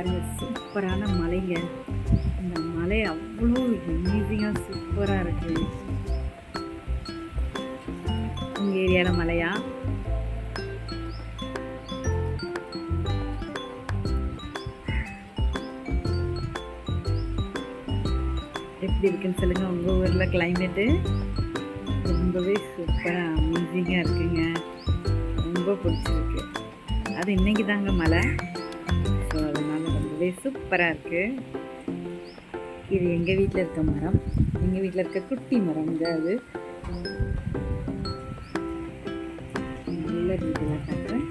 பாருங்கள், சூப்பரான மலைங்க. இந்த மலை அவ்வளோ அமேசிங்காக சூப்பராக இருக்குது. உங்கள் ஏரியாவில் மலையா? எப்படி இருக்குன்னு சொல்லுங்கள். உங்கள் ஊரில் கிளைமேட்டு ரொம்பவே சூப்பராக அமேசிங்காக இருக்குங்க. ரொம்ப பிடிச்சிருக்கு. அது இன்றைக்கி தாங்க மழை. ஸோ அதனால் ரொம்பவே சூப்பராக இருக்குது. இது எங்கள் வீட்டில் இருக்க மரம், எங்கள் வீட்டில் இருக்க குட்டி மரம்ங்க. அது நல்ல வீட்டில் காட்டுறேன்.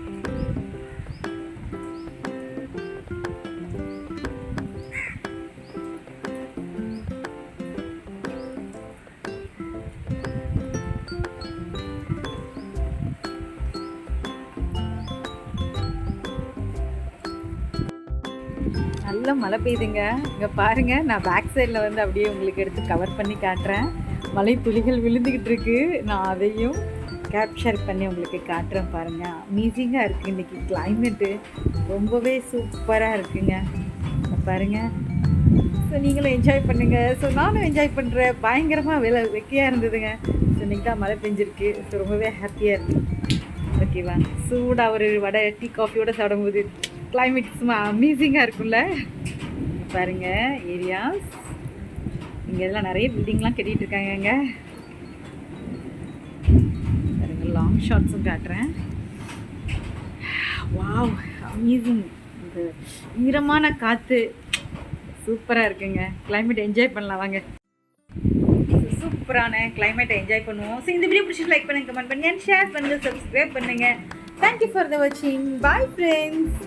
நல்ல மழை பெய்யுதுங்க. இங்கே பாருங்கள், நான் பேக் சைடில் வந்து அப்படியே உங்களுக்கு எடுத்து கவர் பண்ணி காட்டுறேன். மழை துளிகள் விழுந்துக்கிட்டு இருக்கு. நான் அதையும் கேப்சர் பண்ணி உங்களுக்கு காட்டுறேன். பாருங்கள், அமேசிங்காக இருக்குது. இன்றைக்கி கிளைமேட்டு ரொம்பவே சூப்பராக இருக்குங்க. பாருங்கள். ஸோ நீங்களும் என்ஜாய் பண்ணுங்கள். ஸோ நானும் என்ஜாய் பண்ணுறேன். பயங்கரமாக வெக்கையாக இருந்ததுங்க. ஸோ இன்றைக்கி தான் மழை பெஞ்சிருக்கு. ஸோ ரொம்பவே ஹாப்பியாக இருக்குது. ஓகேவா? சூடாக ஒரு வடை டீ காஃபியோடு சாப்பிடும்போது கிளைமேட் சும்மா அமேசிங்காக இருக்கும்ல. பாருங்கள் ஏரியாஸ். இங்கே இதெல்லாம் நிறைய பில்டிங்லாம் கட்டிகிட்டு இருக்காங்கங்க. பாருங்கள், லாங் ஷாட்ஸும் காட்டுறேன். Wow, amazing. இந்த ஈரமான காற்று சூப்பராக இருக்குங்க. கிளைமேட் என்ஜாய் பண்ணலாம் வாங்க. சூப்பரான கிளைமேட்டை என்ஜாய் பண்ணுவோம். ஸோ இந்த வீடியோ பிடிச்சி லைக் பண்ணுங்கள், கமெண்ட் பண்ணுங்கள், ஷேர் பண்ணுங்கள், சப்ஸ்கிரைப் பண்ணுங்கள். தேங்க்யூ ஃபார் த வாட்சிங். Bye friends.